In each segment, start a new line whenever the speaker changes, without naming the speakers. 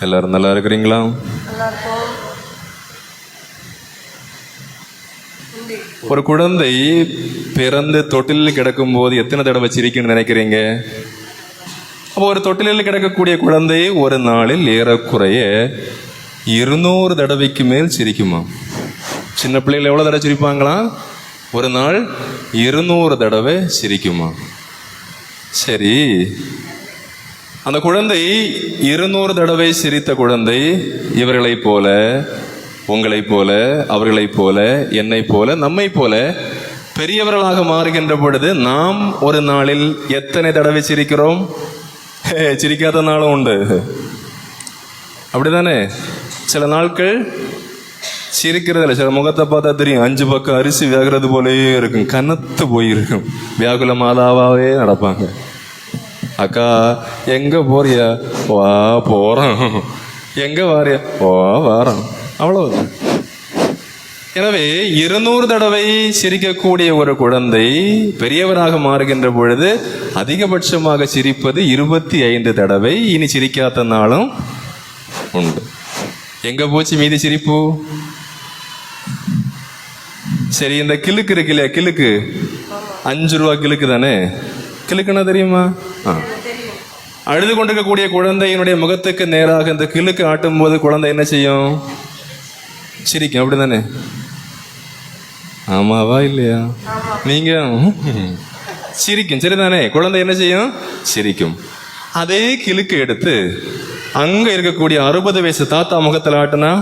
எல்லாரும் நல்லா இருக்கிறீங்களா? ஒரு குழந்தை பிறந்து தொட்டிலில் கிடக்கும் போது எத்தனை தடவை சிரிக்குன்னு நினைக்கிறீங்க? அப்போ ஒரு தொட்டிலில் கிடக்கக்கூடிய குழந்தை ஒரு நாளில் ஏறக்குறைய 200 தடவைக்கு மேல் சிரிக்குமா? சின்ன பிள்ளைகள் எவ்வளோ தடவை சிரிப்பாங்களா? ஒரு நாள் 200 தடவை சிரிக்குமா? சரி, அந்த குழந்தை 200 தடவை சிரித்த குழந்தை இவர்களைப் போல, உங்களைப் போல, அவர்களைப் போல, என்னை போல, நம்மை போல பெரியவர்களாக மாறுகின்ற பொழுது நாம் ஒரு நாளில் எத்தனை தடவை சிரிக்கிறோம்? சிரிக்காத நாளும் உண்டு, அப்படிதானே? சில நாட்கள் சிரிக்கிறதில்ல. சில முகத்தை பார்த்தா தெரியும், 5 பக்கம் அரிசி வேகிறது போலேயே இருக்கும், கனத்து போயிருக்கும், வியாகுல மாதாவாவே நடப்பாங்க. அக்கா எங்க போறியா? வா போறோம். எங்க வாரியா? வா வாரம். அவ்வளவுதான். எனவே 200 தடவை சிரிக்கக்கூடிய ஒரு குழந்தை பெரியவராக மாறுகின்ற பொழுது அதிகபட்சமாக சிரிப்பது 25 தடவை. இனி சிரிக்காத நாளும் உண்டு. எங்க போச்சு மீதி சிரிப்பு? சரி, இந்த கிளுக்கு இருக்கு இல்லையா, கிளுக்கு 5 ரூபா கிளுக்கு தானே. கிளுக்குன்னா தெரியுமா? அழுது கொண்டிருக்கக்கூடிய குழந்தையினுடைய முகத்துக்கு நேராக இந்த கிளுக்கு ஆட்டும் போது குழந்தை என்ன செய்யும்? சிரிக்கும், அப்படிதானே? ஆமாவா இல்லையா? நீங்க சிரிக்கும், சரிதானே? குழந்தை என்ன செய்யும்? சிரிக்கும். அதே கிளுக்கு எடுத்து அங்க இருக்கக்கூடிய 60 வயசு தாத்தா முகத்தில் ஆட்டுனா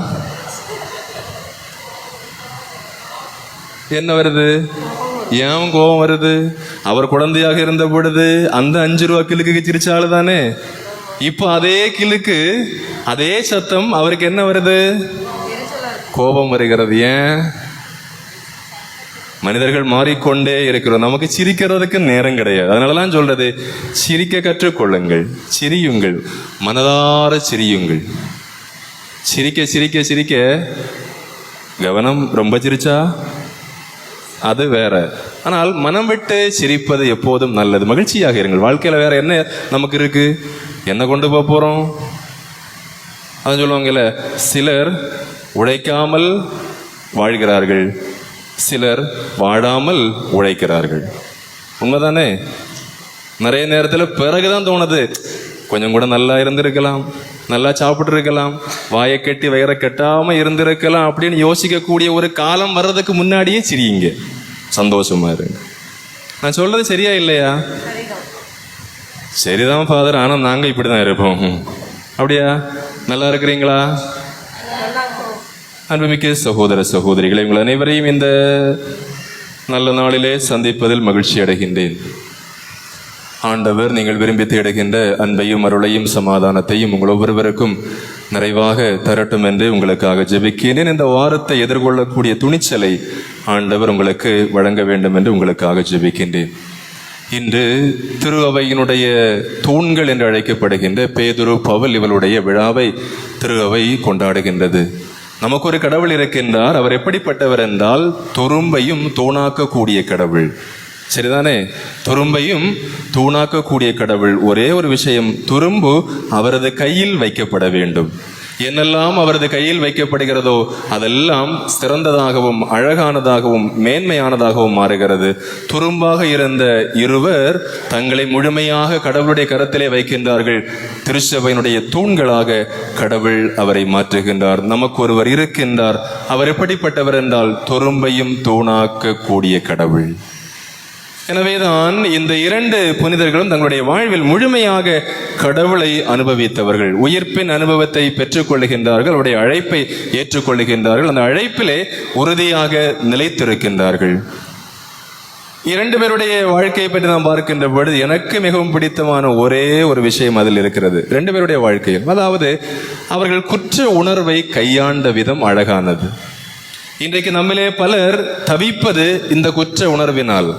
என்ன வருது? ஏன் கோபம் வருது? அவர் குழந்தையாக இருந்த பொழுது அந்த 5 ரூபா கிளுக்கு சிரிச்சாலு தானே. இப்போ அதே கிளுக்கு, அதே சத்தம், அவருக்கு என்ன வருது? கோபம் வருகிறது. ஏன்? மனிதர்கள் மாறிக்கொண்டே இருக்கிறோம். நமக்கு சிரிக்கிறதுக்கு நேரம் கிடையாது. அதனாலதான் சொல்றது, சிரிக்க கற்றுக்கொள்ளுங்கள், சிரியுங்கள், மனதார சிரியுங்கள். சிரிக்க சிரிக்க சிரிக்க கவனம் ரொம்ப சிரிச்சா அது வேற. ஆனால் மனம் விட்டு சிரிப்பது எப்போதும் நல்லது. மகிழ்ச்சியாக இருங்கள். வாழ்க்கையில வேற என்ன நமக்கு இருக்கு? என்ன கொண்டு போக போறோம்? அதான் சொல்லுவாங்கல்ல, சிலர் உழைக்காமல் வாழ்கிறார்கள், சிலர் வாழாமல் உழைக்கிறார்கள். உண்மைதானே? நிறைய நேரத்தில் பிறகுதான் தோணுது, கொஞ்சம் கூட நல்லா இருந்திருக்கலாம், நல்லா சாப்பிட்டு இருக்கலாம், வாயை கட்டி வயிறை கட்டாம இருந்திருக்கலாம் அப்படின்னு யோசிக்கக்கூடிய ஒரு காலம் வர்றதுக்கு முன்னாடியே சிரியுங்க, சந்தோஷமா இருங்க. நான் சொல்றது சரியா இல்லையா? சரிதான் ஃபாதர், ஆனா நாங்க இப்படிதான் இருப்போம். அப்படியா? நல்லா இருக்கிறீங்களா? அன்புமிக்க சகோதர சகோதரிகளை, உங்கள் அனைவரையும் இந்த நல்ல நாளிலே சந்திப்பதில் மகிழ்ச்சி அடைகின்றேன். ஆண்டவர் நீங்கள் விரும்பி தேடுகின்ற அன்பையும் அருளையும் சமாதானத்தையும் உங்கள் ஒவ்வொருவருக்கும் நிறைவாக தரட்டும் என்று உங்களுக்காக ஜெபிக்கிறேன். இந்த வாரத்தை எதிர்கொள்ளக்கூடிய துணிச்சலை ஆண்டவர் உங்களுக்கு வழங்க வேண்டும் என்று உங்களுக்காக ஜெபிக்கின்றேன். இன்று திரு அவையினுடைய தூண்கள் என்று அழைக்கப்படுகின்ற பேதுரு, பவுல் இவளுடைய விழாவை திரு அவை கொண்டாடுகின்றது. நமக்கு ஒரு கடவுள் இருக்கின்றார். அவர் எப்படிப்பட்டவர் என்றால் துரும்பையும் தூணாக்கக்கூடிய கடவுள். சரிதானே? துரும்பையும் தூணாக்கக்கூடிய கடவுள். ஒரே ஒரு விஷயம், துரும்பு அவரது கையில் வைக்கப்பட வேண்டும். என்னெல்லாம் அவரது கையில் வைக்கப்படுகிறதோ அதெல்லாம் சிறந்ததாகவும் அழகானதாகவும் மேன்மையானதாகவும் மாறுகிறது. துரும்பாக இருந்த இருவர் தங்களை முழுமையாக கடவுளுடைய கரத்திலே வைக்கின்றார்கள். திருச்சபையினுடைய தூண்களாக கடவுள் அவரை மாற்றுகின்றார். நமக்கு ஒருவர் இருக்கின்றார். அவர் எப்படிப்பட்டவர் என்றால் துரும்பையும் தூணாக்க கூடிய கடவுள். எனவேதான் இந்த 2 புனிதர்களும் தங்களுடைய வாழ்வில் முழுமையாக கடவுளை அனுபவித்தவர்கள். உயிர்ப்பின் அனுபவத்தை பெற்றுக் கொள்ளுகின்றார்கள், அவருடைய அழைப்பை ஏற்றுக்கொள்ளுகின்றார்கள், அந்த அழைப்பிலே உறுதியாக நிலைத்திருக்கின்றார்கள். 2 பேருடைய வாழ்க்கையை பற்றி நாம் பார்க்கின்ற பொழுது எனக்கு மிகவும் பிடித்தமான ஒரே ஒரு விஷயம் அதில் இருக்கிறது. 2 பேருடைய வாழ்க்கையில், அதாவது அவர்கள் குற்ற உணர்வை கையாண்ட விதம் அழகானது. இன்றைக்கு நம்மிலே பலர் தவிப்பது இந்த குற்ற உணர்வினால்.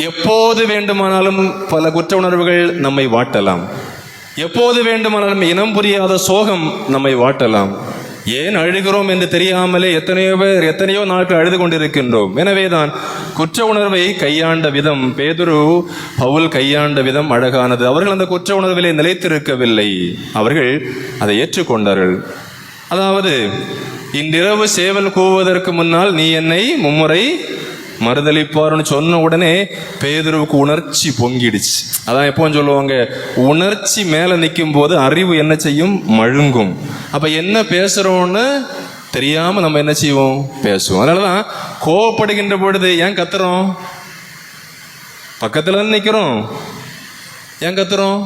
எப்போது வேண்டுமானாலும் பல குற்ற உணர்வுகள் நம்மை வாட்டலாம். எப்போது வேண்டுமானாலும் இனம் புரியாத சோகம் நம்மை வாட்டலாம். ஏன் அழுகிறோம் என்று தெரியாமலே எத்தனையோ நாட்கள் அழுது கொண்டிருக்கின்றோம். எனவேதான் குற்ற உணர்வை கையாண்ட விதம், பேதுரு பவுல் கையாண்ட விதம் அழகானது. அவர்கள் அந்த குற்ற உணர்விலே நிலைத்திருக்கவில்லை, அவர்கள் அதை ஏற்றுக்கொண்டார்கள். அதாவது, இன்றிரவு சேவல் கூவுவதற்கு முன்னால் நீ என்னை மும்முறை மறுதளிப்பார்னு சொன்ன உடனே பேதுருவுக்கு உணர்ச்சி பொங்கிடுச்சு. அதான் எப்பவும் சொல்லுவாங்க, உணர்ச்சி மேல நிற்கும் போது அறிவு என்ன செய்யும்? மழுங்கும். அப்ப என்ன பேசுறோம்னு தெரியாம நம்ம என்ன செய்வோம்? பேசுவோம். அதனாலதான் கோவப்படுகின்ற பொழுது ஏன் கத்துறோம்? பக்கத்துல நிக்கிறோம், ஏன் கத்துறோம்?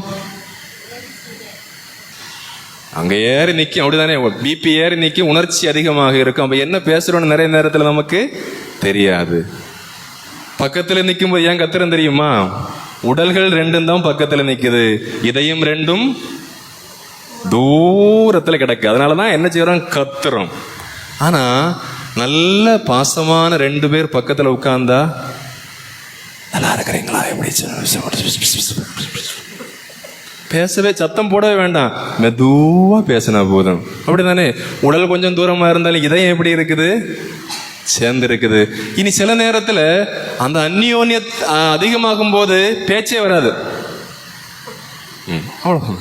அங்க ஏறி நிற்கும், அப்படிதானே? பிபி ஏறி நிற்கும், உணர்ச்சி அதிகமாக இருக்கும். அப்ப என்ன பேசுறோம்னு நிறைய நேரத்தில் நமக்கு தெரியாது. பக்கத்தில் நிற்கும் போது ஏன் கத்துறோம் தெரியுமா? உடல்கள் ரெண்டும் தான் பக்கத்தில் நிற்குது, இதயம் ரெண்டும் தூரத்தில் கிடக்கு. அதனாலதான் என்ன செய்யறோம்? கத்துறோம். ஆனா நல்ல பாசமான 2 பேர் பக்கத்தில் உட்கார்ந்தா, நல்லா இருக்கிறீங்களா, எப்படி, பேசவே சத்தம் போடவே வேண்டாம், மெதுவா பேசினா போதும். அப்படிதானே? உடல் கொஞ்சம் தூரமா இருந்தாலும் இதயம் எப்படி இருக்குது? சேர்ந்து இருக்குது. இனி சில நேரத்தில் அந்த அந்நியோன்ய அதிகமாகும் போது பேச்சே வராது. அவ்வளோ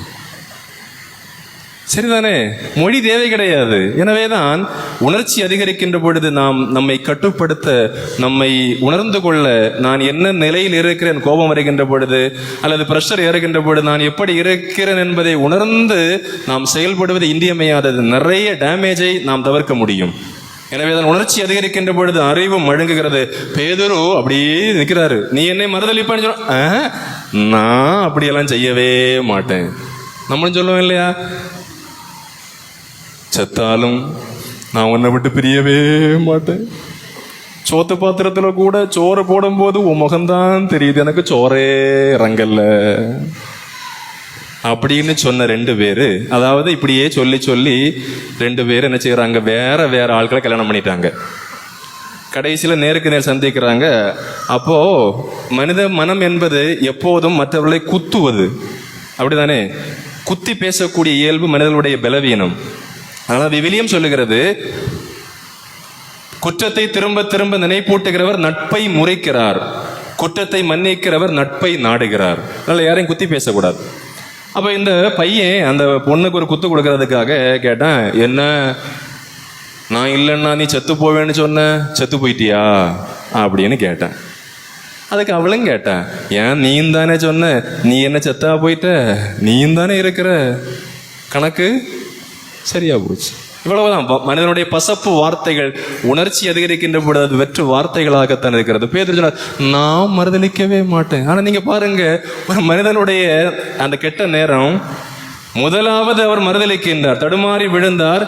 சரிதானே? மொழி தேவை கிடையாது. எனவேதான் உணர்ச்சி அதிகரிக்கின்ற பொழுது நாம் நம்மை கட்டுப்படுத்த, நம்மை உணர்ந்து கொள்ள, நான் என்ன நிலையில் இருக்கிறேன், கோபம் வருகின்ற பொழுது அல்லது பிரஷர் ஏறுகின்ற பொழுது நான் எப்படி இருக்கிறேன் என்பதை உணர்ந்து நாம் செயல்படுவது இன்றியமையாதது. நிறைய டேமேஜை நாம் தவிர்க்க முடியும். எனவேதான் உணர்ச்சி அதிகரிக்கின்ற பொழுது அறிவு மழுங்குகிறது. பேதுரு அப்படியே நிற்கிறாரு, நீ என்னை மறுதளிப்பான்னு சொல்ல, நான் அப்படியெல்லாம் செய்யவே மாட்டேன். நம்மளும் சொல்லுவோம் இல்லையா? செத்தாலும் நான் உன்னை விட்டு பிரியவே மாட்டேன். சோத்து பாத்திரத்துல கூட சோறு போடும் போது உன் முகம்தான் தெரியுது, எனக்கு சோறே இறங்கல்ல அப்படின்னு சொன்ன 2 பேரு, அதாவது இப்படியே சொல்லி 2 பேர் என்ன செய்யறாங்க? வேற ஆட்களை கல்யாணம் பண்ணிட்டாங்க. கடைசியில நேருக்கு நேர் சந்திக்கிறாங்க. அப்போ மனித மனம் என்பது எப்போதும் மற்றவர்களை குத்துவது, அப்படிதானே? குத்தி பேசக்கூடிய இயல்பு மனிதர்களுடைய பலவீனம். அதனால விவிலியம் சொல்லுகிறது, குற்றத்தை திரும்ப திரும்ப நினைப்பூட்டுகிறவர் நட்பை முறைக்கிறார், குற்றத்தை மன்னிக்கிறவர் நட்பை நாடுகிறார். அதனால யாரையும் குத்தி பேசக்கூடாது. அப்ப இந்த பையன் அந்த பொண்ணுக்கு ஒரு குத்து கொடுக்கறதுக்காக கேட்டான், என்ன நான் இல்லைன்னா நீ செத்து போவேன்னு சொன்ன, செத்து போயிட்டியா அப்படின்னு கேட்டேன். அதுக்கு அவளும் கேட்டேன், ஏன் நீயும் தானே சொன்ன, நீ என்ன செத்தா போயிட்ட, நீயும் தானே இருக்கிற, கணக்கு சரியா போச்சு. இவ்வளவுதான். மனிதனுடைய பசப்பு வார்த்தைகள் உணர்ச்சி அதிகரிக்கின்ற பொழுது அது வெற்று வார்த்தைகளாகத்தான் இருக்கிறது. பேதுரு சொன்னார், நான் மறுதளிக்கவே மாட்டேன். ஆனா நீங்க பாருங்க, ஒரு மனிதனுடைய அந்த கெட்ட நேரம், முதலாவது அவர் மறுதளிக்கின்றார், தடுமாறி விழுந்தார்.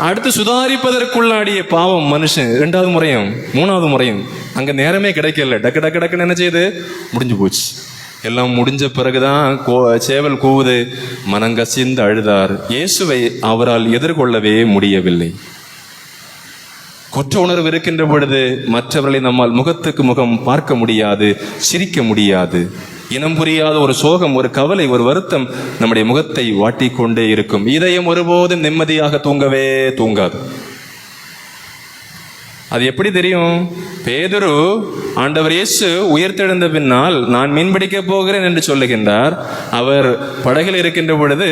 அடுத்து சுதாரிப்பதற்குள்ளாடிய பாவம் மனுஷன் 2வது முறையும் 3வது முறையும் அங்க நேரமே கிடைக்கல. டக்கு டக்கு டக்குன்னு என்ன செய்யுது? முடிஞ்சு போச்சு. எல்லாம் முடிஞ்ச பிறகுதான் சேவல் கூவுது. மனங்கசிந்து அழுதார். இயேசுவை அவரால் எதிர்கொள்ளவே முடியவில்லை. குற்ற உணர்வு இருக்கின்ற பொழுது மற்றவர்களை நம்மால் முகத்துக்கு முகம் பார்க்க முடியாது, சிரிக்க முடியாது. இனம் புரியாத ஒரு சோகம், ஒரு கவலை, ஒரு வருத்தம் நம்முடைய முகத்தை வாட்டிக்கொண்டே இருக்கும். இதயம் ஒருபோதும் நிம்மதியாக தூங்கவே தூங்காது. அது எப்படி தெரியும்? பேதுரு ஆண்டவர் இயேசு உயிர்த்தெழுந்த பின்னால் நான் மீன்பிடிக்க போகிறேன் என்று சொல்லுகின்றார். அவர் படகில் இருக்கின்ற பொழுது,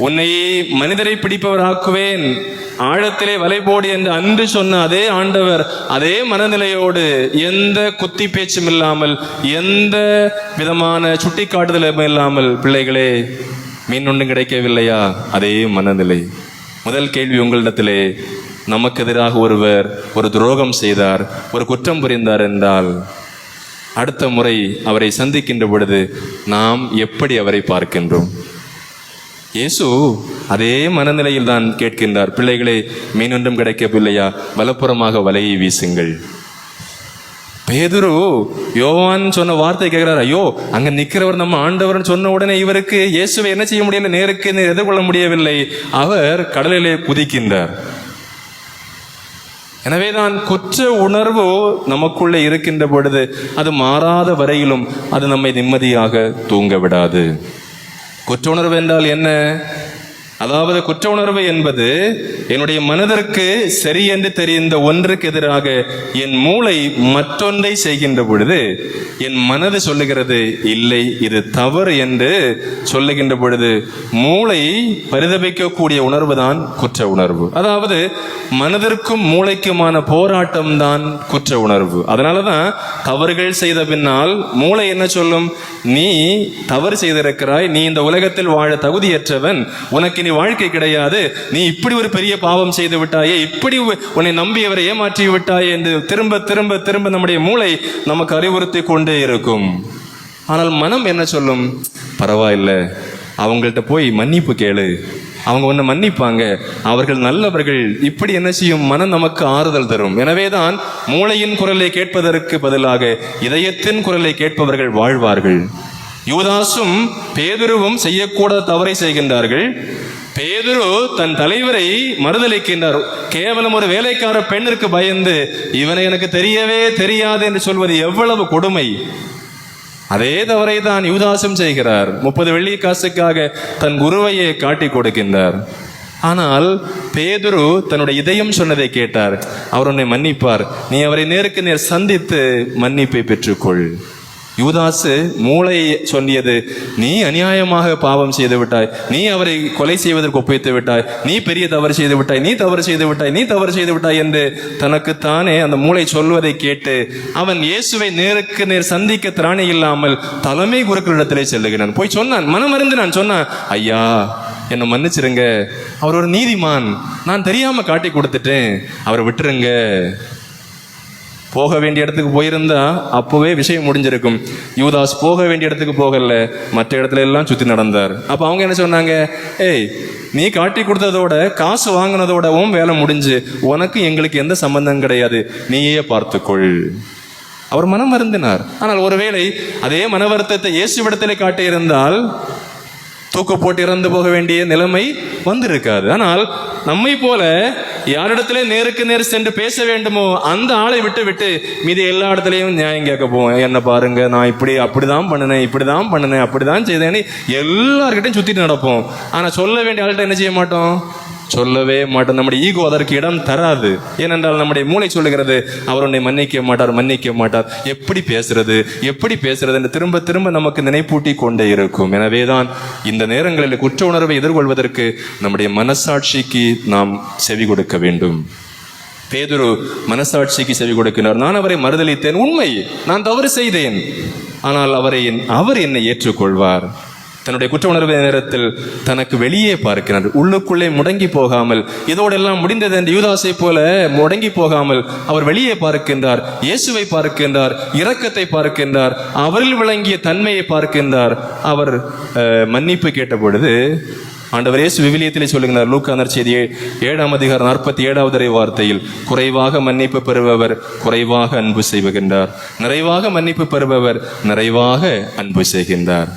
உன்னை மனிதரை பிடிப்பவர் ஆக்குவேன், ஆழத்திலே வலை போடு என்று அன்று சொன்ன அதே ஆண்டவர் அதே மனநிலையோடு, எந்த குத்தி பேச்சும் இல்லாமல், எந்த விதமான சுட்டி காட்டுதலும் இல்லாமல், பிள்ளைகளே மீன் ஒன்றும் கிடைக்கவில்லையா? அதே மனநிலை. முதல் கேள்வி உங்களிடத்திலே, நமக்கு எதிராக ஒருவர் ஒரு துரோகம் செய்தார், ஒரு குற்றம் புரிந்தார் என்றால், அடுத்த முறை அவரை சந்திக்கின்ற பொழுது நாம் எப்படி அவரை பார்க்கின்றோம்? இயேசு அதே மனநிலையில் தான் கேட்கின்றார், பிள்ளைகளே மீன் ஒன்றும் கிடைக்கவில்லையா? வலப்புறமாக வலையை வீசுங்கள். பேதுரு யோவான் சொன்ன வார்த்தை கேட்கிறார். ஐயோ, அங்க நிக்கிறவர் நம்ம ஆண்டவர் சொன்ன உடனே இவருக்கு இயேசுவை என்ன செய்ய முடியல, நேருக்கு எதிர்கொள்ள முடியவில்லை. அவர் கடலிலே குதிக்கின்றார். எனவேதான் குற்ற உணர்வு நமக்குள்ளே இருக்கின்ற பொழுது அது மாறாத வரையிலும் அது நம்மை நிம்மதியாக தூங்க விடாது. குற்ற உணர்வு என்றால் என்ன? அதாவது குற்ற உணர்வு என்பது என்னுடைய மனதிற்கு சரி என்று தெரிந்த ஒன்றுக்கு எதிராக என் மூளை மற்றொன்றை செய்கின்ற பொழுது என் மனது சொல்லுகிறது இல்லை இது தவறு என்று சொல்லுகின்ற பொழுது மூளை பரிதபிக்கக்கூடிய உணர்வு தான் குற்ற உணர்வு. அதாவது மனதிற்கும் மூளைக்குமான போராட்டம் தான் குற்ற உணர்வு. அதனாலதான் தவறுகள் செய்த பின்னால் மூளை என்ன சொல்லும்? நீ தவறு செய்திருக்கிறாய், நீ இந்த உலகத்தில் வாழ தகுதியற்றவன், உனக்கு நீ வாழ்க்கை கிடையாது, நீ இப்படி ஒரு பெரிய பாவம் செய்து விட்டாயே, இப்படி உன்னை நம்பியவரை ஏமாற்றி விட்டாயே என்று திரும்ப திரும்ப திரும்ப நம்முடைய மூளை நமக்கு அறிவுறுத்தி கொண்டே இருக்கும். ஆனால் மனம் என்ன சொல்லும்? பரவாயில்லை, அவங்கள்ட்ட போய் மன்னிப்பு கேளு, அவங்க ஒன்று மன்னிப்பாங்க, அவர்கள் நல்லவர்கள், இப்படி என்ன செய்யும்? மனம் நமக்கு ஆறுதல் தரும். எனவேதான் மூளையின் குரலை கேட்பதற்கு பதிலாக இதயத்தின் குரலை கேட்பவர்கள் வாழ்வார்கள். யூதாசும் பேதுருவும் செய்யக்கூடாத தவறை செய்கின்றார்கள். பேதுரு தன் தலைவரை மறுதலிக்கின்றார். கேவலம் ஒரு வேலைக்கார பெண்ணிற்கு பயந்து இவனை எனக்கு தெரியவே தெரியாது என்று சொல்வது எவ்வளவு கொடுமை! அதே தவறை தான் யூதாசும் செய்கிறார். 30 வெள்ளி காசுக்காக தன் குருவையே காட்டி கொடுக்கின்றார். ஆனால் பேதுரு தன்னுடைய இதயம் சொன்னதை கேட்டார். அவர் உன்னை மன்னிப்பார், நீ அவரை நேருக்கு நேர் சந்தித்து மன்னிப்பை பெற்றுக்கொள். யூதாசு மூளை சொன்னியது, நீ அநியாயமாக பாவம் செய்து விட்டாய், நீ அவரை கொலை செய்வதற்கு ஒப்புவித்து விட்டாய், நீ பெரிய தவறு செய்து விட்டாய், நீ தவறு செய்து விட்டாய், நீ தவறு செய்து விட்டாய் என்று தனக்குத்தானே அந்த மூளை சொல்வதை கேட்டு அவன் இயேசுவை நேருக்கு நேர் சந்திக்க திராணி இல்லாமல் தலைமை குருக்களிடத்திலே செல்லுகிறான். போய் சொன்னான், மனமறிந்து நான் சொன்னான், ஐயா என்னை மன்னிச்சிருங்க, அவர் ஒரு நீதிமான், நான் தெரியாம காட்டி கொடுத்துட்டேன், அவரை விட்டுருங்க. போக வேண்டிய இடத்துக்கு போயிருந்தா அப்போவே விஷயம் முடிஞ்சிருக்கும். யூதாஸ் போக வேண்டிய இடத்துக்கு போகல, மற்ற இடத்துல எல்லாம் சுற்றி நடந்தார். அப்போ அவங்க என்ன சொன்னாங்க? ஏய், நீ காட்டி கொடுத்ததோட காசு வாங்கினதோடவும் வேலை முடிஞ்சு, உனக்கு எங்களுக்கு எந்த சம்பந்தம் கிடையாது, நீயே பார்த்துக்கொள். அவர் மனம் வருந்தினார். ஆனால் ஒருவேளை அதே மன வருத்தத்தை இயேசுவிடத்திலே காட்டியிருந்தால் தூக்கு போட்டு இறந்து போக வேண்டிய நிலைமை வந்திருக்காது. ஆனால் நம்மை போல யாரிடத்திலே நேருக்கு நேர் சென்று பேச வேண்டுமோ அந்த ஆளை விட்டு விட்டு மீதி எல்லா இடத்துலையும் நியாயம் கேட்க போவோம். என்ன பாருங்க, நான் அப்படிதான் பண்ணினேன், இப்படிதான் பண்ணினேன், அப்படிதான் செய்தேன்னு எல்லார்கிட்டையும் சுத்திட்டு நடப்போம். ஆனா சொல்ல வேண்டிய ஆள்கிட்ட என்ன செய்ய மாட்டோம்? சொல்லவே மாட்டோம். நம்முடைய ஈகோ அதற்கு இடம் தராது. ஏனென்றால் நம்முடைய மூளை சொல்லுகிறது, அவர் உன்னை மன்னிக்க மாட்டார், மன்னிக்க மாட்டார், எப்படி பேசுறது என்று திரும்ப திரும்ப நமக்கு நினைப்பூட்டி கொண்டே இருக்கும். எனவேதான் இந்த நேரங்களில் குற்ற உணர்வை எதிர்கொள்வதற்கு நம்முடைய மனசாட்சிக்கு நாம் செவி கொடுக்க வேண்டும். பேதுரு மனசாட்சிக்கு செவி கொடுக்கிறார். நான் அவரை மறுதலித்தேன், உண்மை, நான் தவறு செய்தேன், ஆனால் அவர் என்னை ஏற்றுக்கொள்வார். தன்னுடைய குற்ற உணர்வு நேரத்தில் தனக்கு வெளியே பார்க்கிறார், உள்ளுக்குள்ளே முடங்கி போகாமல், இதோடெல்லாம் முடிந்தது என்று யூதாசை போல முடங்கி போகாமல் அவர் வெளியே பார்க்கின்றார், இயேசுவை பார்க்கின்றார், இரக்கத்தை பார்க்கின்றார், அவரில் விளங்கிய தன்மையை பார்க்கின்றார். அவர் மன்னிப்பு கேட்ட பொழுது ஆண்டவர் இயேசு விவிலியத்திலே சொல்லுகிறார், லூக்கா நற்செய்தி 7ஆம் அதிகாரம் 47வது வார்த்தையில், குறைவாக மன்னிப்பு பெறுபவர் குறைவாக அன்பு செய்கின்றார், நிறைவாக மன்னிப்பு பெறுபவர் நிறைவாக அன்பு செய்கின்றார்.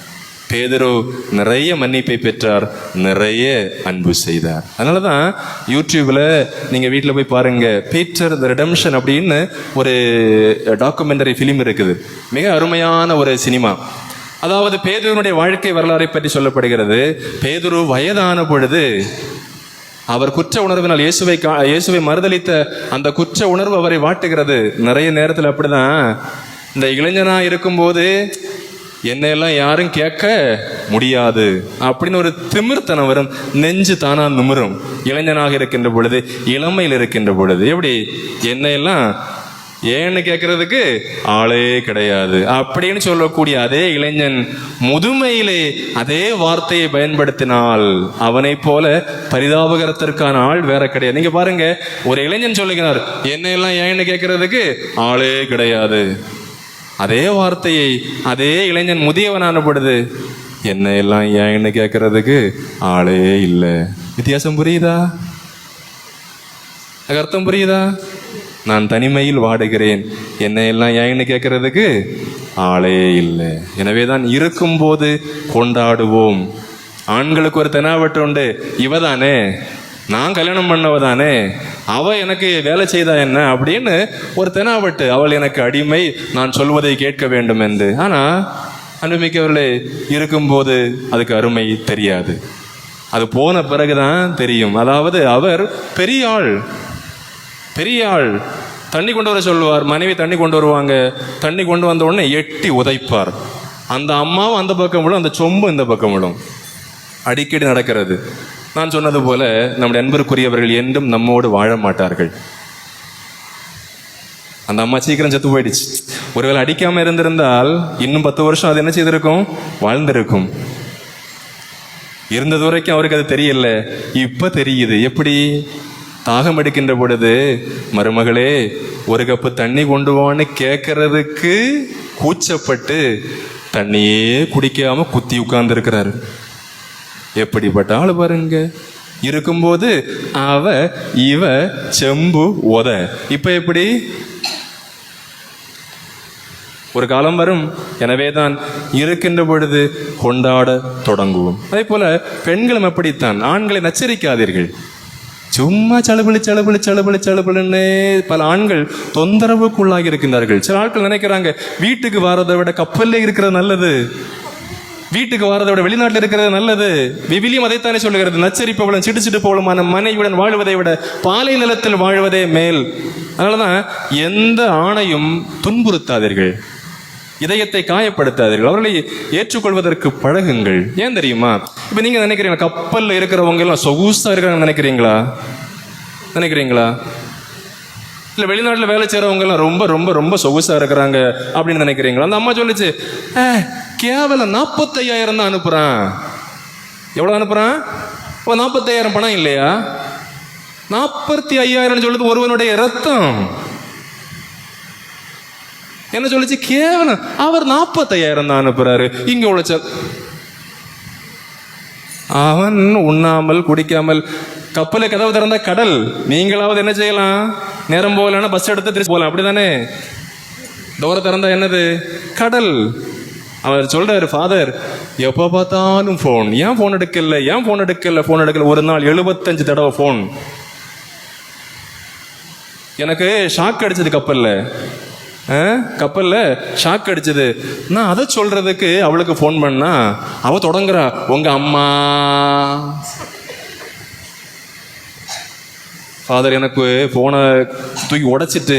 பேதுரு நிறைய மன்னிப்பை பெற்றார், நிறைய அன்பு செய்தார். அதனாலதான் யூடியூப்ல நீங்க வீட்டில் போய் பாருங்க, பீட்டர் தி ரெடெம்ஷன் அப்படின்னு ஒரு டாக்குமெண்டரி ஃபிலிம் இருக்குது. மிக அருமையான ஒரு சினிமா. அதாவது பேதுருனுடைய வாழ்க்கை வரலாறை பற்றி சொல்லப்படுகிறது. பேதுரு வயதான பொழுது அவர் குற்ற உணர்வினால் இயேசுவை மறுதலித்த அந்த குற்ற உணர்வு அவரை வாட்டுகிறது. நிறைய நேரத்தில் அப்படிதான், இந்த இளைஞனா இருக்கும்போது என்னையெல்லாம் யாரும் கேட்க முடியாது அப்படின்னு ஒரு திமிர்த்தனம் வரும், நெஞ்சு தானா நிமிரும். இளைஞனாக இருக்கின்ற பொழுது, இளமையில் இருக்கின்ற பொழுது எப்படி என்னையெல்லாம் ஏன்னு கேட்கறதுக்கு ஆளே கிடையாது அப்படின்னு சொல்லக்கூடிய அதே இளைஞன் முதுமையிலே அதே வார்த்தையை பயன்படுத்தினால் அவனை போல பரிதாபகரத்திற்கான ஆள் வேற கிடையாது. நீங்க பாருங்க, ஒரு இளைஞன் சொல்லுகிறார், என்னையெல்லாம் ஏன்னு கேட்கறதுக்கு ஆளே கிடையாது. அதே வார்த்தையை அதே இளைஞன் முதியவனான பொழுது, என்ன எல்லாம் ஏன்னு கேட்கறதுக்கு ஆளே இல்லை. வித்தியாசம் புரியுதா? அர்த்தம் புரியுதா? நான் தனிமையில் வாடுகிறேன், என்ன எல்லாம் ஏன்னு கேட்கறதுக்கு ஆளே இல்லை. எனவேதான் இருக்கும்போது கொண்டாடுவோம். ஆண்களுக்கு ஒரு தெனாவட்டு உண்டு, இவதானே, நான் கல்யாணம் பண்ணவதானே, அவ எனக்கு வேலை செய்தா என்ன அப்படின்னு ஒரு தெனாவட்டு, அவள் எனக்கு அடிமை, நான் சொல்வதை கேட்க வேண்டும் என்று. ஆனா அன்புமிக்கவர்களே, இருக்கும்போது அதுக்கு அருமை தெரியாது. அது போன பிறகுதான் தெரியும். அதாவது அவர் பெரிய ஆள், பெரிய ஆள். தண்ணி கொண்டு வர சொல்லுவார், மனைவி தண்ணி கொண்டு வருவாங்க. தண்ணி கொண்டு வந்த உடனே எட்டி உதைப்பார். அந்த அம்மாவும் அந்த பக்கம் விடும், அந்த சொம்பும் இந்த பக்கம் விடும். அடிக்கடி நடக்கிறது. நான் சொன்னது போல நம்முடைய அன்பிற்குரியவர்கள் என்றும் நம்மோடு வாழ மாட்டார்கள். அந்த அம்மா சீக்கிரம் செத்து போயிடுச்சு. ஒருவேளை அடிக்காம இருந்திருந்தால் இன்னும் 10 வருஷம் அது என்ன செய்திருக்கும், வாழ்ந்திருக்கும். இருந்தது வரைக்கும் அவருக்கு அது தெரியல, இப்ப தெரியுது. எப்படி? தாகம் எடுக்கின்ற பொழுது மருமகளே ஒரு கப்பு தண்ணி கொண்டு வான்னு கேட்கறதுக்கு கூச்சப்பட்டு தண்ணியே குடிக்காம குத்தி உட்கார்ந்து இருக்கிறாரு. எப்படிப்பட்ட ஆளு பாருங்க. இருக்கும்போது அவ இவ செம்பு உத. இப்ப எப்படி? ஒரு காலம் வரும். எனவேதான் இருக்கின்ற பொழுது கொண்டாட தொடங்குவோம். அதே போல பெண்களும் அப்படித்தான். ஆண்களை நச்சரிக்காதீர்கள். சும்மா சலுபலி சலுபலி சலுபலி சலுபலுன்னு பல ஆண்கள் தொந்தரவுக்குள்ளாகி இருக்கின்றார்கள். சில ஆட்கள் நினைக்கிறாங்க வீட்டுக்கு வாரதை விட கப்பல்ல இருக்கிறது நல்லது, வீட்டுக்கு வாரதை விட வெளிநாட்டில் இருக்கிறது நல்லது. விவிலியம் அதைத்தானே சொல்லுகிறது. நச்சரிப்பவளும் சிடு போலுமான மனைவியுடன் வாழ்வதை விட பாலை நிலத்தில் வாழ்வதே மேல். அதனாலதான் எந்த ஆணையும் துன்புறுத்தாதீர்கள், இதயத்தை காயப்படுத்தாதீர்கள், அவர்களை ஏற்றுக்கொள்வதற்கு பழகுங்கள். ஏன் தெரியுமா? இப்ப நீங்க நினைக்கிறீங்களா கப்பல்ல இருக்கிறவங்க எல்லாம் சொகுசா இருக்கிறாங்க நினைக்கிறீங்களா? இல்ல வெளிநாட்டுல வேலை செய்யறவங்க எல்லாம் ரொம்ப ரொம்ப ரொம்ப சொகுசா இருக்கிறாங்க அப்படின்னு நினைக்கிறீங்களா? அந்த அம்மா சொல்லிச்சு, கேவலம் 45,000 தான் அனுப்புறான். எவ்வளவு அனுப்புறான்? 45,000 பணம் இல்லையா? 45,000 சொல்லுது ஒருவனுடைய ரத்தம். என்ன சொல்லிச்சு? கேவலம் அவர் 45,000 தான் அனுப்புறாரு. இங்க உழைச்ச அவன் உண்ணாமல் குடிக்காமல் கப்பலை கதவு திறந்தா கடல். நீங்களாவது என்ன செய்யலாம்? நேரம் போகலன்னா பஸ் எடுத்து திருச்சி போகலாம், அப்படிதானே? தூரம் திறந்தா என்னது? கடல். அவர் சொல்றாரு, ஃபாதர் எப்ப பார்த்தாலும் போன், ஏன் போன் எடுக்கல. ஒரு நாள் 75 தடவை போன். எனக்கு ஷாக் அடிச்சது கப்பல்ல ஷாக் அடிச்சது. நான் அதை சொல்றதுக்கு அவளுக்கு போன் பண்ணா அவ தொடங்குறா, உங்க அம்மா. ஃபாதர் எனக்கு போனை தூக்கி உடைச்சிட்டு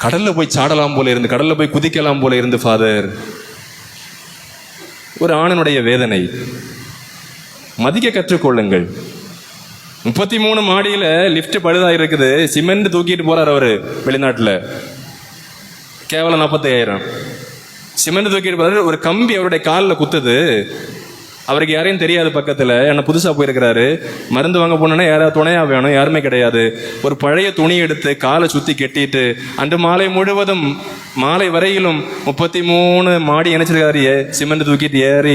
கடல்ல போய் சாடலாம் போல இருந்து, கடல்ல போய் குதிக்கலாம் போல இருந்து ஃபாதர். ஒரு ஆணனுடைய வேதனை. மதிக்க கற்றுக்கொள்ளுங்கள். 33 மாடியில லிப்ட் பழுதா இருக்குது, சிமெண்ட் தூக்கிட்டு போறாரு அவரு வெளிநாட்டுல. கேவலம் 45,000 சிமெண்ட் தூக்கிட்டு போறாரு. ஒரு கம்பி அவருடைய காலில் குத்துது. அவருக்கு யாரையும் தெரியாது, பக்கத்துல என்ன புதுசா போயிருக்கிறாரு. மருந்து வாங்க போனோன்னா யாராவது துணையா வேணும், யாருமே கிடையாது. ஒரு பழைய துணி எடுத்து காலை சுத்தி கெட்டிட்டு அன்று மாலை முழுவதும் மாலை வரையிலும் 33 மாடி இணைச்சிருக்காரு. சிமெண்ட் தூக்கிட்டு ஏறி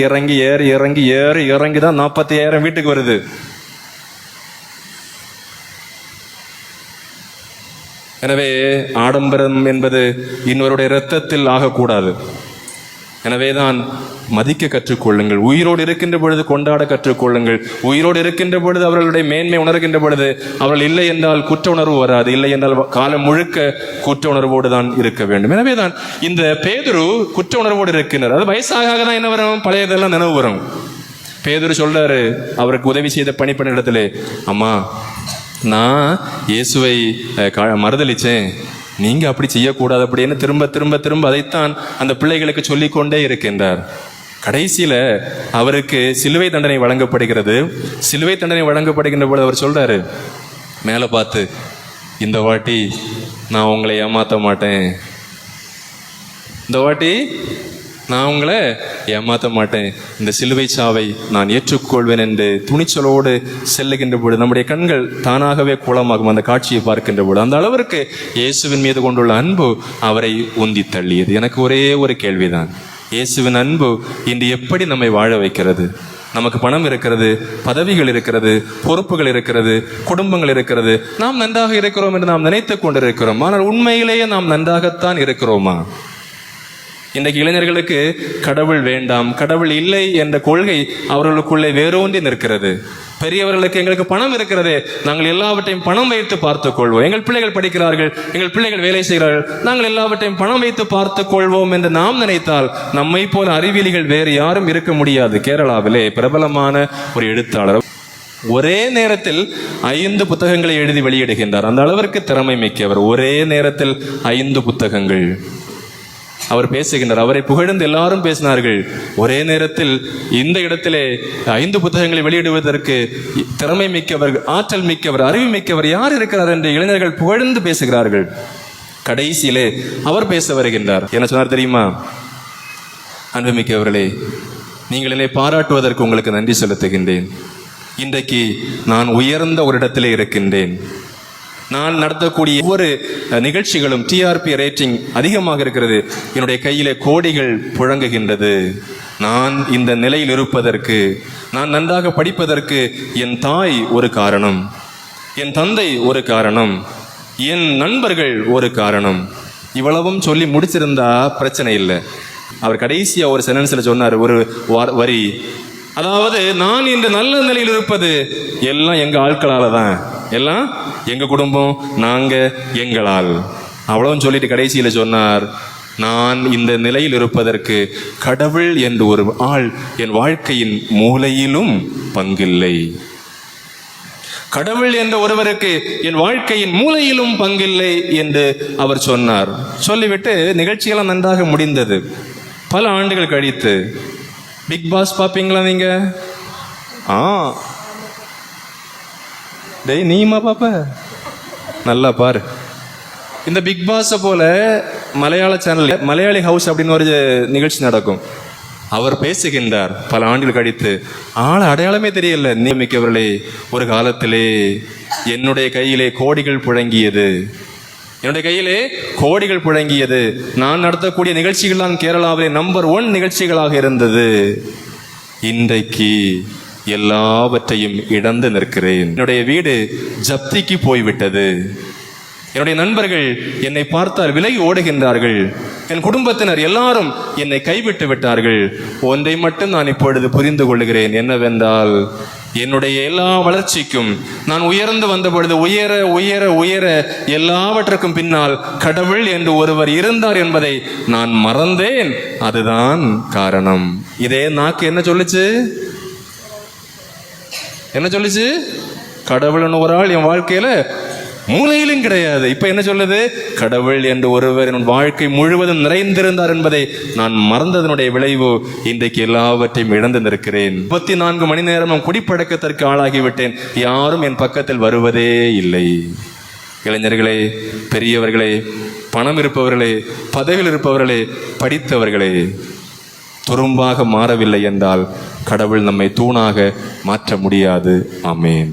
இறங்கி தான் 45,000 வீட்டுக்கு வருது. எனவே ஆடம்பரம் என்பது இன்னொருடைய இரத்தத்தில் ஆகக்கூடாது. எனவேதான் மதிக்க கற்றுக்கொள்ளுங்கள். உயிரோடு இருக்கின்ற பொழுது கொண்டாட கற்றுக்கொள்ளுங்கள். உயிரோடு இருக்கின்ற பொழுது அவர்களுடைய மேன்மை உணர்கின்ற பொழுது அவர்கள் இல்லை என்றால் குற்ற உணர்வு வராது. இல்லை என்றால் காலம் முழுக்க குற்ற உணர்வோடு தான் இருக்க வேண்டும். எனவேதான் இந்த பேதுரு குற்ற உணர்வோடு இருக்கின்றார். அது வயசாக தான் என்ன வரும், பழையதெல்லாம் நினைவு வரும். பேதுரு சொல்றாரு அவருக்கு உதவி செய்த பணிப்பெண் இடத்துல, அம்மா நான் இயேசுவை மறுதளிச்சேன், நீங்க அப்படி செய்யக்கூடாது அப்படின்னு திரும்ப திரும்ப திரும்ப அதைத்தான் அந்த பிள்ளைகளுக்கு சொல்லிக்கொண்டே இருக்கின்றார். கடைசியில அவருக்கு சிலுவை தண்டனை வழங்கப்படுகிறது. சிலுவை தண்டனை வழங்கப்படுகின்ற போது அவர் சொல்றாரு மேல பார்த்து, இந்த வாட்டி நான் உங்களை ஏமாத்த மாட்டேன், இந்த வாட்டி நான் உங்களை ஏமாற்ற மாட்டேன், இந்த சிலுவை சாவை நான் ஏற்றுக்கொள்வேன் என்று துணிச்சலோடு செல்லுகின்ற பொழுது நம்முடைய கண்கள் தானாகவே குளமாகும். அந்த காட்சியை பார்க்கின்ற பொழுது அந்த அளவிற்கு இயேசுவின் மீது கொண்டுள்ள அன்பு அவரை உந்தி தள்ளியது. எனக்கு ஒரே ஒரு கேள்விதான், இயேசுவின் அன்பு இன்று எப்படி நம்மை வாழ வைக்கிறது? நமக்கு பணம் இருக்கிறது, பதவிகள் இருக்கிறது, பொறுப்புகள் இருக்கிறது, குடும்பங்கள் இருக்கிறது, நாம் நன்றாக இருக்கிறோம் என்று நாம் நினைத்து கொண்டிருக்கிறோம். ஆனால் உண்மையிலேயே நாம் நன்றாகத்தான் இருக்கிறோமா? இன்றைக்கு இளைஞர்களுக்கு கடவுள் வேண்டாம், கடவுள் இல்லை என்ற கொள்கை அவர்களுக்குள்ளே வேரூன்றி நிற்கிறது. பெரியவர்களுக்கு எங்களுக்கு பணம் இருக்கிறது, நாங்கள் எல்லாவற்றையும் பணம் வைத்து பார்த்துக் கொள்வோம், எங்கள் பிள்ளைகள் படிக்கிறார்கள், எங்கள் பிள்ளைகள் வேலை செய்கிறார்கள், நாங்கள் எல்லாவற்றையும் பணம் வைத்து பார்த்துக் கொள்வோம் என்று நாம் நினைத்தால் நம்மை போல அறிவியலிகள் வேறு யாரும் இருக்க முடியாது. கேரளாவிலே பிரபலமான ஒரு எழுத்தாளர் ஒரே நேரத்தில் 5 புத்தகங்களை எழுதி வெளியிடுகின்றார். அந்த அளவிற்கு திறமை மிக்கவர். ஒரே நேரத்தில் 5 புத்தகங்கள் அவர் பேசுகின்றார். அவரை புகழ்ந்து எல்லாரும் பேசினார்கள். ஒரே நேரத்தில் இந்த இடத்திலே 5 புத்தகங்களை வெளியிடுவதற்கு திறமை மிக்கவர், ஆற்றல் மிக்கவர், அறிவு மிக்கவர் யார் இருக்கிறார் என்று இளைஞர்கள் புகழ்ந்து பேசுகிறார்கள். கடைசியிலே அவர் பேச வருகின்றார். என்ன சொன்னார் தெரியுமா? அன்புமிக்கவர்களே, நீங்கள் என்னை பாராட்டுவதற்கு உங்களுக்கு நன்றி செலுத்துகின்றேன். இன்றைக்கு நான் உயர்ந்த ஒரு இடத்திலே இருக்கின்றேன். நான் நடத்தக்கூடிய ஒவ்வொரு நிகழ்ச்சிகளும் டிஆர்பி ரேட்டிங் அதிகமாக இருக்கிறது. என்னுடைய கையிலே கோடிகள் புழங்குகின்றது. நான் இந்த நிலையில் இருப்பதற்கு, நான் நன்றாக படிப்பதற்கு என் தாய் ஒரு காரணம், என் தந்தை ஒரு காரணம், என் நண்பர்கள் ஒரு காரணம். இவ்வளவும் சொல்லி முடிச்சிருந்தா பிரச்சனை இல்லை. அவர் கடைசியா ஒரு சென்டென்ஸ்ல சொன்னார் ஒரு வரி, அதாவது நான் இன்று நல்ல நிலையில் இருப்பது எல்லாம் எங்க ஆட்களால தான், எல்லாம் எங்க குடும்பம், நாங்க எங்களால். அவ்வளவும் சொல்லிட்டு கடைசியில சொன்னார், நான் இந்த நிலையில் இருப்பதற்கு கடவுள் என்று ஒரு ஆள் என் வாழ்க்கையின் மூலையிலும் பங்கில்லை. கடவுள் என்ற ஒருவருக்கு என் வாழ்க்கையின் மூலையிலும் பங்கில்லை என்று அவர் சொன்னார். சொல்லிவிட்டு நிகழ்ச்சியெல்லாம் நன்றாக முடிந்தது. பல ஆண்டுகள் கழித்து பிக் பாஸ் பார்ப்பீங்களா நீங்க? டேய் நீமா பாப்ப, நல்லா பாரு. இந்த பிக் பாஸை போல மலையாள சேனல் மலையாளி ஹவுஸ் அப்படின்னு ஒரு நிகழ்ச்சி நடக்கும். அவர் பேசுகின்றார் பல ஆண்டுகள் கழித்து. ஆள் அடையாளமே தெரியல. நியமிக்கவர்களே, ஒரு காலத்திலே என்னுடைய கையிலே கோடிகள் புழங்கியது, என்னுடைய கையிலே கோடிகள் புழங்கியது. நான் நடத்தக்கூடிய நிகழ்ச்சிகள் தான் கேரளாவிலே நம்பர் 1 நிகழ்ச்சிகளாக இருந்தது. இன்றைக்கு எல்லாவற்றையும் இழந்து நிற்கிறேன். என்னுடைய வீடு ஜப்திக்கு போய்விட்டது. என்னுடைய நண்பர்கள் என்னை பார்த்தால் விலகி ஓடுகின்றார்கள். என் குடும்பத்தினர் எல்லாரும் என்னை கைவிட்டு விட்டார்கள். ஒன்றை மட்டும் நான் இப்பொழுது புரிந்து கொள்கிறேன், என்னவென்றால் என்னுடைய எல்லா வளர்ச்சிக்கும் நான் உயர்ந்து வந்த பொழுது உயர உயர உயர எல்லாவற்றுக்கும் பின்னால் கடவுள் என்று ஒருவர் இருந்தார் என்பதை நான் மறந்தேன். அதுதான் காரணம். இதே நாக்கு என்ன சொல்லுச்சு? என்ன சொல்லுச்சு? கடவுள்னு ஒரு ஆள் என் வாழ்க்கையில மூலையிலும் கிடையாது. இப்ப என்ன சொல்லுது? கடவுள் என்று ஒருவர் என் வாழ்க்கை முழுவதும் நிறைந்திருந்தார் என்பதை நான் மறந்ததனுடைய விளைவு இன்றைக்கு எல்லாவற்றையும் இழந்து நிற்கிறேன். 24 மணி நேரமும் குடிப்பழக்கத்திற்கு ஆளாகிவிட்டேன். யாரும் என் பக்கத்தில் வருவதே இல்லை. இளைஞர்களே, பெரியவர்களே, பணம் இருப்பவர்களே, பதவியில் இருப்பவர்களே, படித்தவர்களே, துரும்பாக மாறவில்லை என்றால் கடவுள் நம்மை தூணாக மாற்ற முடியாது. ஆமென்.